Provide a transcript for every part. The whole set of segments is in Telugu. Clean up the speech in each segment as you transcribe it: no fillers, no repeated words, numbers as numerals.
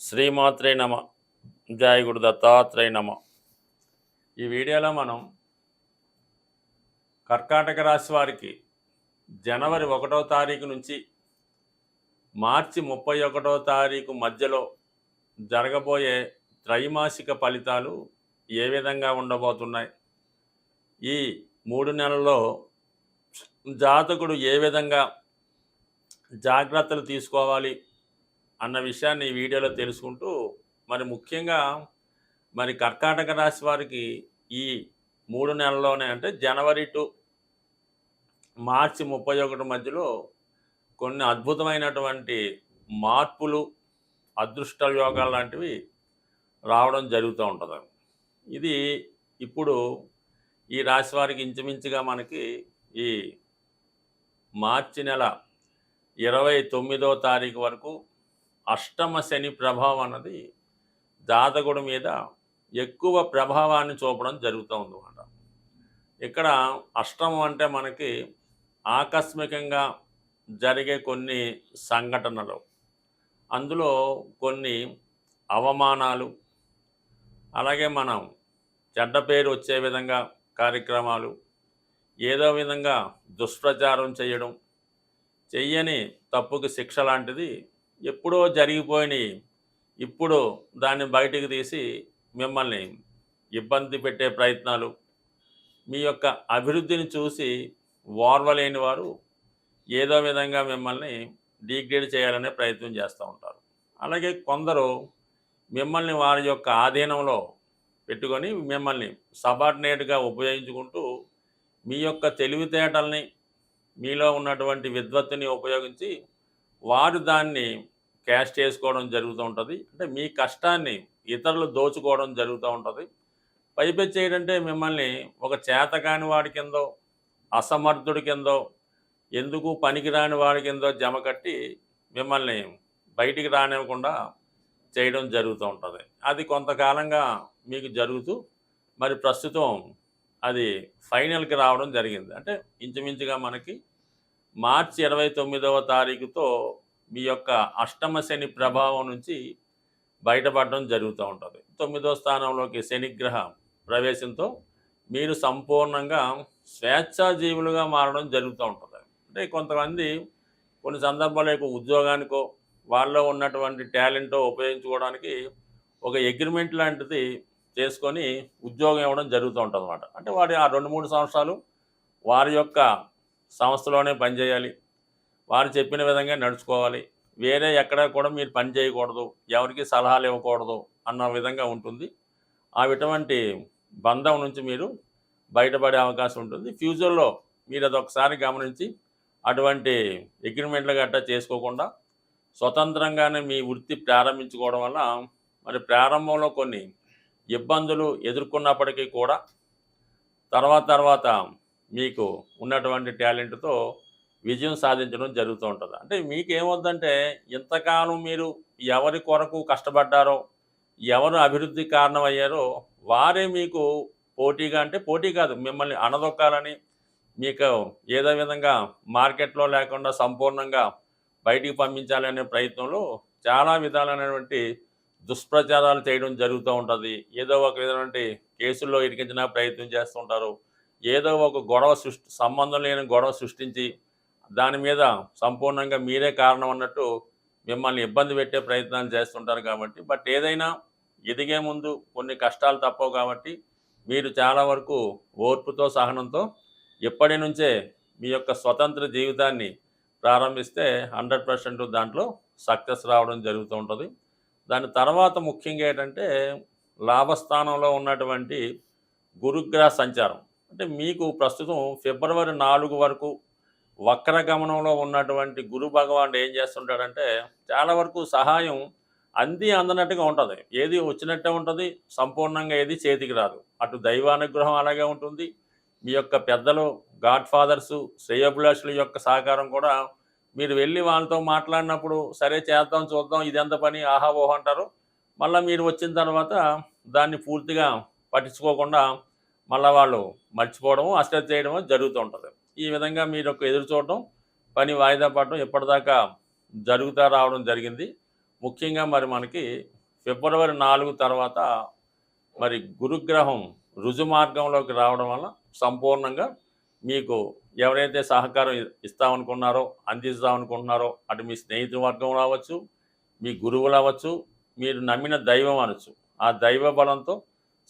శ్రీమాత్రే నమ. జయ గురు దత్తాత్రేయ నమ. ఈ వీడియోలో మనం కర్కాటక రాశి వారికి జనవరి 1వ తారీఖు నుంచి మార్చి 31వ తారీఖు మధ్యలో జరగబోయే త్రైమాసిక ఫలితాలు ఏ విధంగా ఉండబోతున్నాయి, ఈ 3 నెలల్లో జాతకుడు ఏ విధంగా జాగ్రత్తలు తీసుకోవాలి అన్న విషయాన్ని ఈ వీడియోలో తెలుసుకుంటూ, మరి ముఖ్యంగా కర్కాటక రాశి వారికి ఈ 3 నెలల్లోనే, అంటే జనవరి టు మార్చి 31 మధ్యలో కొన్ని అద్భుతమైనటువంటి మార్పులు, అదృష్ట యోగాలు లాంటివి రావడం జరుగుతూ ఉంటుంది. ఇది ఇప్పుడు ఈ రాశి వారికి ఇంచుమించుగా మనకి ఈ మార్చి నెల 29వ తారీఖు వరకు అష్టమ శని ప్రభావం అన్నది జాతకుడి మీద ఎక్కువ ప్రభావాన్ని చూపడం జరుగుతూ ఉందన్నమాట. ఇక్కడ అష్టమం అంటే మనకి ఆకస్మికంగా జరిగే కొన్ని సంఘటనలు, అందులో కొన్ని అవమానాలు, అలాగే మనం చెడ్డ పేరు వచ్చే విధంగా కార్యక్రమాలు, ఏదో విధంగా దుష్ప్రచారం చేయడం, చెయ్యని తప్పుకి శిక్ష లాంటిది ఎప్పుడో జరిగిపోయినాయి ఇప్పుడు దాన్ని బయటికి తీసి మిమ్మల్ని ఇబ్బంది పెట్టే ప్రయత్నాలు, మీ యొక్క అభివృద్ధిని చూసి ఓర్వలేని వారు ఏదో విధంగా మిమ్మల్ని డిగ్రేడ్ చేయాలనే ప్రయత్నం చేస్తూ ఉంటారు. అలాగే కొందరు మిమ్మల్ని వారి యొక్క ఆధీనంలో పెట్టుకొని మిమ్మల్ని సబార్డినేట్గా ఉపయోగించుకుంటూ మీ యొక్క తెలివితేటల్ని, మీలో ఉన్నటువంటి విద్వత్తుని ఉపయోగించి వారు దాన్ని క్యాష్ చేసుకోవడం జరుగుతూ ఉంటుంది. అంటే మీ కష్టాన్ని ఇతరులు దోచుకోవడం జరుగుతూ ఉంటుంది. పైపెచ్చి ఏంటంటే మిమ్మల్ని ఒక చేతకాని వాడి కిందో, అసమర్థుడి కిందో, ఎందుకు పనికిరాని వాడి కిందో జమ కట్టి మిమ్మల్ని బయటికి రానివ్వకుండా చేయడం జరుగుతూ ఉంటుంది. అది కొంతకాలంగా మీకు జరుగుతూ మరి ప్రస్తుతం అది ఫైనల్కి రావడం జరిగింది. అంటే ఇంచుమించుగా మనకి మార్చి 29వ తారీఖుతో మీ యొక్క అష్టమ శని ప్రభావం నుంచి బయటపడడం జరుగుతూ ఉంటుంది. 9వ స్థానంలోకి శనిగ్రహ ప్రవేశంతో మీరు సంపూర్ణంగా స్వేచ్ఛాజీవులుగా మారడం జరుగుతూ ఉంటుంది. అంటే కొంతమంది కొన్ని సందర్భాల్లో ఉద్యోగానికో, వాళ్ళలో ఉన్నటువంటి టాలెంటో ఉపయోగించుకోవడానికి ఒక అగ్రిమెంట్ లాంటిది చేసుకొని ఉద్యోగం ఇవ్వడం జరుగుతూ ఉంటుంది అన్నమాట. అంటే వారి ఆ 2-3 సంవత్సరాలు వారి యొక్క సంస్థలోనే పనిచేయాలి, వారు చెప్పిన విధంగా నడుచుకోవాలి, వేరే ఎక్కడ కూడా మీరు పని చేయకూడదు, ఎవరికి సలహాలు ఇవ్వకూడదు అన్న విధంగా ఉంటుంది. అటువంటి బంధం నుంచి మీరు బయటపడే అవకాశం ఉంటుంది. ఫ్యూచర్లో మీరు అదొకసారి గమనించి అటువంటి అగ్రిమెంట్లు గట్టా చేసుకోకుండా స్వతంత్రంగానే మీ వృత్తి ప్రారంభించుకోవడం వల్ల మరి ప్రారంభంలో కొన్ని ఇబ్బందులు ఎదుర్కొన్నప్పటికీ కూడా తర్వాత మీకు ఉన్నటువంటి టాలెంట్తో విజయం సాధించడం జరుగుతూ ఉంటుంది. అంటే మీకేమవుద్దంటే ఇంతకాలం మీరు ఎవరి కొరకు కష్టపడ్డారో, ఎవరు అభివృద్ధి కారణమయ్యారో వారే మీకు పోటీగా, అంటే పోటీ కాదు, మిమ్మల్ని అణదొక్కాలని, మీకు ఏదో విధంగా మార్కెట్లో లేకుండా సంపూర్ణంగా బయటికి పంపించాలనే ప్రయత్నంలో చాలా విధాలైనటువంటి దుష్ప్రచారాలు చేయడం జరుగుతూ ఉంటుంది. ఏదో ఒక విధమైన కేసుల్లో ఇరికించిన ప్రయత్నం చేస్తుంటారు. ఏదో ఒక గొడవ సంబంధం లేని గొడవ సృష్టించి దాని మీద సంపూర్ణంగా మీరే కారణం అన్నట్టు మిమ్మల్ని ఇబ్బంది పెట్టే ప్రయత్నాలు చేస్తుంటారు. కాబట్టి బట్ ఏదైనా ఎదిగే ముందు కొన్ని కష్టాలు తప్పవు. కాబట్టి మీరు చాలా వరకు ఓర్పుతో, సహనంతో ఇప్పటి నుంచే మీ యొక్క స్వతంత్ర జీవితాన్ని ప్రారంభిస్తే 100% దాంట్లో సక్సెస్ రావడం జరుగుతూ ఉంటుంది. దాని తర్వాత ముఖ్యంగా ఏంటంటే లాభస్థానంలో ఉన్నటువంటి గురుగ్రహ సంచారం. అంటే మీకు ప్రస్తుతం ఫిబ్రవరి 4 వరకు వక్రగమనంలో ఉన్నటువంటి గురు భగవానుడు ఏం చేస్తుంటాడంటే చాలా వరకు సహాయం అందనట్టుగా ఉంటుంది. ఏది వచ్చినట్టే ఉంటుంది, సంపూర్ణంగా ఏది చేతికి రాదు. అటు దైవానుగ్రహం అలాగే ఉంటుంది, మీ యొక్క పెద్దలు, గాడ్ ఫాదర్సు, శ్రేయోభిలాషుల యొక్క సహకారం కూడా మీరు వెళ్ళి వాళ్ళతో మాట్లాడినప్పుడు సరే చేద్దాం, చూద్దాం, ఇదెంత పని, ఆహా ఓహో అంటారు. మళ్ళీ మీరు వచ్చిన తర్వాత దాన్ని పూర్తిగా పట్టించుకోకుండా మళ్ళీ వాళ్ళు మర్చిపోవడము, అశ్రద్ధ చేయడము జరుగుతూ ఉంటుంది. ఈ విధంగా మీరు ఎదురు చూడటం, పని వాయిదా పడడం ఇప్పటిదాకా జరుగుతూ రావడం జరిగింది. ముఖ్యంగా మరి మనకి ఫిబ్రవరి 4 తర్వాత మరి గురుగ్రహం రుజు మార్గంలోకి రావడం వల్ల సంపూర్ణంగా మీకు ఎవరైతే సహకారం ఇస్తామనుకున్నారో, అందిస్తామనుకుంటున్నారో, అటు మీ స్నేహితు వర్గం రావచ్చు, మీ గురువులు అవ్వచ్చు, మీరు నమ్మిన దైవం అనొచ్చు. ఆ దైవ బలంతో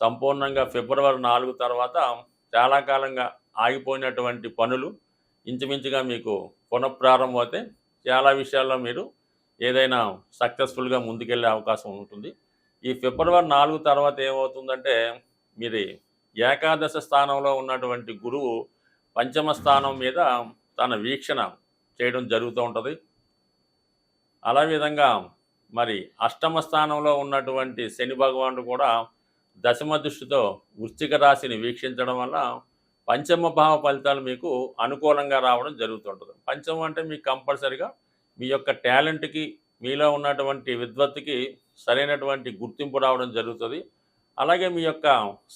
సంపూర్ణంగా ఫిబ్రవరి 4 తర్వాత చాలా కాలంగా ఆగిపోయినటువంటి పనులు ఇంచుమించుగా మీకు పునఃప్రారంభం అయితే చాలా విషయాల్లో మీరు ఏదైనా సక్సెస్ఫుల్గా ముందుకెళ్ళే అవకాశం ఉంటుంది. ఈ ఫిబ్రవరి 4 తర్వాత ఏమవుతుందంటే మీరు ఏకాదశ స్థానంలో ఉన్నటువంటి గురువు పంచమ స్థానం మీద తన వీక్షణ చేయడం జరుగుతూ ఉంటుంది. అలా విధంగా మరి అష్టమ స్థానంలో ఉన్నటువంటి శని భగవానుడు కూడా దశమ దృష్టితో వృశ్చిక రాశిని వీక్షించడం వల్ల పంచమ భావ ఫలితాలు మీకు అనుకూలంగా రావడం జరుగుతుంటుంది. పంచమం అంటే మీకు కంపల్సరిగా మీ యొక్క టాలెంట్కి, మీలో ఉన్నటువంటి విద్వత్తుకి సరైనటువంటి గుర్తింపు రావడం జరుగుతుంది. అలాగే మీ యొక్క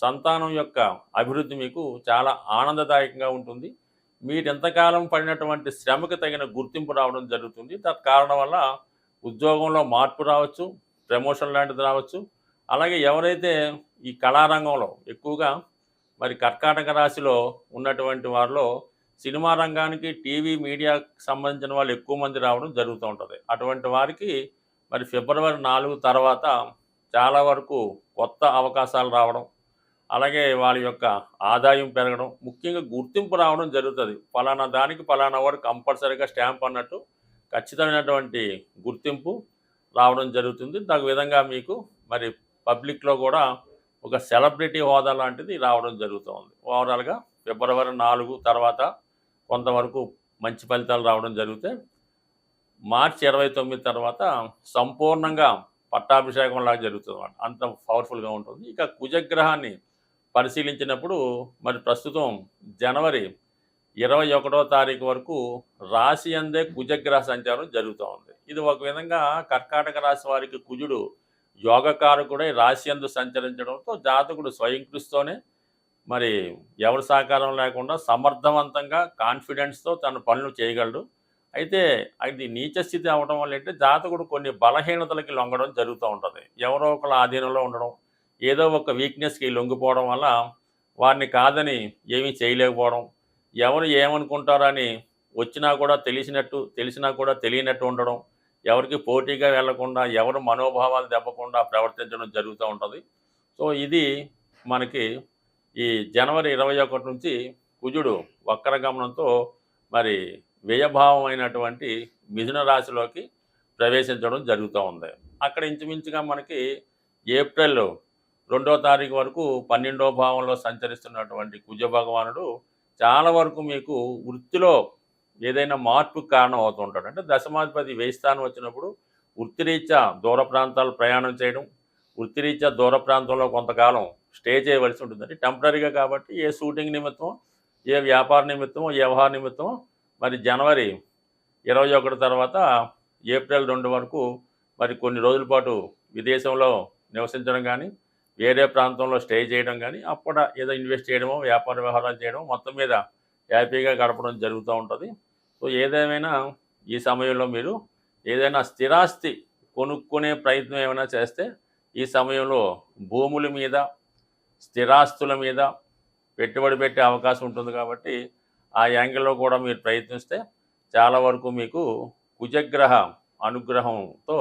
సంతానం యొక్క అభివృద్ధి మీకు చాలా ఆనందదాయకంగా ఉంటుంది. మీరు ఎంతకాలం పడినటువంటి శ్రమకు తగిన గుర్తింపు రావడం జరుగుతుంది. తత్కారణం వల్ల ఉద్యోగంలో మార్పు రావచ్చు, ప్రమోషన్ లాంటిది రావచ్చు. అలాగే ఎవరైతే ఈ కళారంగంలో ఎక్కువగా మరి కర్కాటక రాశిలో ఉన్నటువంటి వారిలో సినిమా రంగానికి, టీవీ మీడియాకి సంబంధించిన వాళ్ళు ఎక్కువ మంది రావడం జరుగుతూ ఉంటుంది. అటువంటి వారికి మరి ఫిబ్రవరి 4 తర్వాత చాలా వరకు కొత్త అవకాశాలు రావడం, అలాగే వాళ్ళ యొక్క ఆదాయం పెరగడం, ముఖ్యంగా గుర్తింపు రావడం జరుగుతుంది. ఫలానా దానికి ఫలానా వాడు కంపల్సరీగా స్టాంప్ అన్నట్టు ఖచ్చితమైనటువంటి గుర్తింపు రావడం జరుగుతుంది. తగు విధంగా మీకు మరి పబ్లిక్లో కూడా ఒక సెలబ్రిటీ హోదా లాంటిది రావడం జరుగుతుంది. ఓవరాల్గా ఫిబ్రవరి 4 తర్వాత కొంతవరకు మంచి ఫలితాలు రావడం జరిగితే మార్చి 29 తర్వాత సంపూర్ణంగా పట్టాభిషేకం లాగా జరుగుతుంది అన్నమాట. అంత పవర్ఫుల్గా ఉంటుంది. ఇక కుజగ్రహాన్ని పరిశీలించినప్పుడు మరి ప్రస్తుతం జనవరి 21వ తారీఖు వరకు రాశి అందే కుజగ్రహ సంచారం జరుగుతూ ఉంది. ఇది ఒక విధంగా కర్కాటక రాశి వారికి కుజుడు యోగకారకుడై రాశి అందు సంచరించడంతో జాతకుడు స్వయంకృస్తోనే మరి ఎవరి సహకారం లేకుండా సమర్థవంతంగా కాన్ఫిడెన్స్తో తన పనులు చేయగలడు. అయితే అది నీచ స్థితి అవడం వల్ల ఏంటంటే జాతకుడు కొన్ని బలహీనతలకి లొంగడం జరుగుతూ ఉంటుంది. ఎవరో ఒకళ్ళ ఆధీనంలో ఉండడం, ఏదో ఒక వీక్నెస్కి లొంగిపోవడం వల్ల వారిని కాదని ఏమీ చేయలేకపోవడం, ఎవరు ఏమనుకుంటారని వచ్చినా కూడా తెలిసినా కూడా తెలియనట్టు ఉండడం, ఎవరికి పోటీగా వెళ్లకుండా, ఎవరు మనోభావాలు దెబ్బకుండా ప్రవర్తించడం జరుగుతూ ఉంటుంది. సో ఇది మనకి ఈ జనవరి 21 నుంచి కుజుడు వక్రగమనంతో మరి వ్యయభావమైనటువంటి మిథున రాశిలోకి ప్రవేశించడం జరుగుతూ ఉంది. అక్కడ ఇంచుమించుగా మనకి ఏప్రిల్ 2వ తారీఖు వరకు 12వ భావంలో సంచరిస్తున్నటువంటి కుజ భగవానుడు చాలా వరకు మీకు వృత్తిలో ఏదైనా మార్పుకు కారణం అవుతుంటాడు. అంటే దశమాధిపతి వ్యయ స్థానం వచ్చినప్పుడు వృత్తిరీత్యా దూర ప్రాంతాలు ప్రయాణం చేయడం, వృత్తిరీత్యా దూర ప్రాంతంలో కొంతకాలం స్టే చేయవలసి ఉంటుంది. అంటే టెంపరీగా కాబట్టి ఏ షూటింగ్ నిమిత్తం, ఏ వ్యాపార నిమిత్తమో, ఏ వ్యవహార నిమిత్తమో మరి జనవరి 21 తర్వాత ఏప్రిల్ 2 వరకు మరి కొన్ని రోజుల పాటు విదేశంలో నివసించడం కానీ, వేరే ప్రాంతంలో స్టే చేయడం కానీ, అప్పుడు ఏదో ఇన్వెస్ట్ చేయడమో, వ్యాపార వ్యవహారాలు చేయడమో మొత్తం మీద హ్యాపీగా గడపడం జరుగుతూ ఉంటుంది. సో ఏదేమైనా ఈ సమయంలో మీరు ఏదైనా స్థిరాస్తి కొనుక్కునే ప్రయత్నం ఏమైనా చేస్తే ఈ సమయంలో భూముల మీద, స్థిరాస్తుల మీద పెట్టుబడి పెట్టే అవకాశం ఉంటుంది. కాబట్టి ఆ యాంగిల్లో కూడా మీరు ప్రయత్నిస్తే చాలా వరకు మీకు కుజగ్రహ అనుగ్రహంతో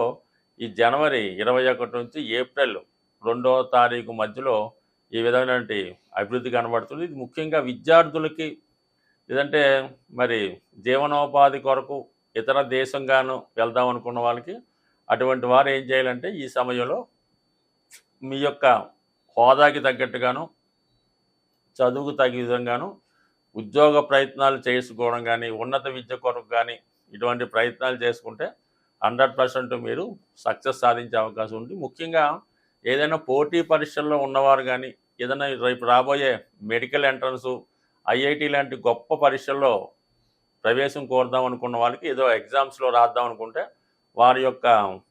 ఈ జనవరి 21 నుంచి ఏప్రిల్ 2వ తారీఖు మధ్యలో ఈ విధమైనటువంటి అభివృద్ధి కనబడుతుంది. ఇది ముఖ్యంగా విద్యార్థులకి, లేదంటే మరి జీవనోపాధి కొరకు ఇతర దేశంగాను వెళ్దాం అనుకున్న వాళ్ళకి, అటువంటి వారు ఏం చేయాలంటే ఈ సమయంలో మీ యొక్క హోదాకి తగ్గట్టుగాను, చదువుకు తగ్గ విధంగాను ఉద్యోగ ప్రయత్నాలు చేసుకోవడం కానీ, ఉన్నత విద్య కొరకు కానీ ఇటువంటి ప్రయత్నాలు చేసుకుంటే 100% మీరు సక్సెస్ సాధించే అవకాశం ఉంది. ముఖ్యంగా ఏదైనా పోటీ పరీక్షల్లో ఉన్నవారు కానీ, ఏదైనా రేపు రాబోయే మెడికల్ ఎంట్రన్సు, ఐఐటి లాంటి గొప్ప పరీక్షల్లో ప్రవేశం కోరుదాం అనుకున్న వాళ్ళకి, ఏదో ఎగ్జామ్స్లో రాద్దాం అనుకుంటే వారి యొక్క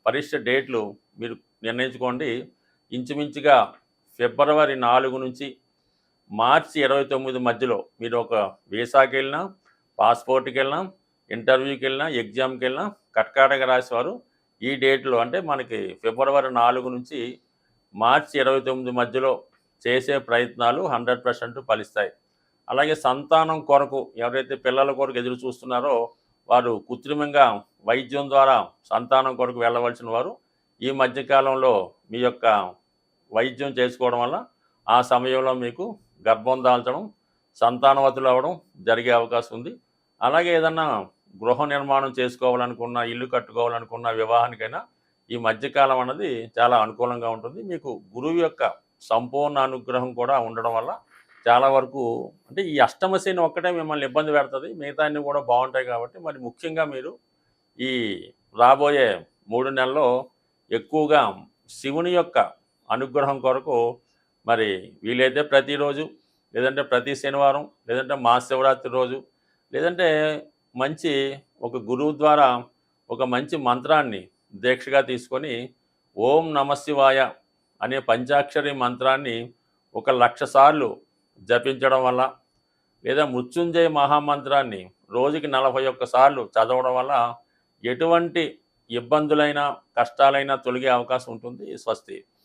పరీక్ష డేట్లు మీరు నిర్ణయించుకోండి. ఇంచుమించుగా ఫిబ్రవరి 4 నుంచి మార్చి 29 మధ్యలో మీరు ఒక వీసాకి వెళ్ళినా, పాస్పోర్ట్కి వెళ్ళినా, ఇంటర్వ్యూకి వెళ్ళినా, ఎగ్జామ్కి వెళ్ళినా కర్కాటక రాశి వారు ఈ డేట్లో అంటే మనకి ఫిబ్రవరి 4 నుంచి మార్చి 29 మధ్యలో చేసే ప్రయత్నాలు 100% ఫలిస్తాయి. అలాగే సంతానం కొరకు ఎవరైతే పిల్లల కొరకు ఎదురు చూస్తున్నారో వారు కృత్రిమంగా వైద్యం ద్వారా సంతానం కొరకు వెళ్ళవలసిన వారు ఈ మధ్యకాలంలో మీ యొక్క వైద్యం చేసుకోవడం వల్ల ఆ సమయంలో మీకు గర్భం దాల్చడం, సంతానవతులు అవ్వడం జరిగే అవకాశం ఉంది. అలాగే ఏదన్నా గృహ నిర్మాణం చేసుకోవాలనుకున్న, ఇల్లు కట్టుకోవాలనుకున్న, వివాహానికైనా ఈ మధ్యకాలం అన్నది చాలా అనుకూలంగా ఉంటుంది. మీకు గురువు యొక్క సంపూర్ణ అనుగ్రహం కూడా ఉండడం వల్ల చాలా వరకు అంటే ఈ అష్టమ శని ఒక్కటే మిమ్మల్ని ఇబ్బంది పెడుతుంది. మిగతా అన్నీ కూడా బాగుంటాయి కాబట్టి మరి ముఖ్యంగా మీరు ఈ రాబోయే 3 నెలల్లో ఎక్కువగా శివుని యొక్క అనుగ్రహం కొరకు మరి వీలైతే ప్రతిరోజు, లేదంటే ప్రతి శనివారం, లేదంటే మహాశివరాత్రి రోజు, లేదంటే మంచి ఒక గురువు ద్వారా ఒక మంచి మంత్రాన్ని దీక్షగా తీసుకొని ఓం నమశివాయ అనే పంచాక్షరి మంత్రాన్ని 1,00,000 సార్లు జపించడం వల్ల, లేదా మృత్యుంజయ మహామంత్రాన్ని రోజుకి 41 సార్లు చదవడం వల్ల ఎటువంటి ఇబ్బందులైనా, కష్టాలైనా తొలగే అవకాశం ఉంటుంది. స్వస్తి.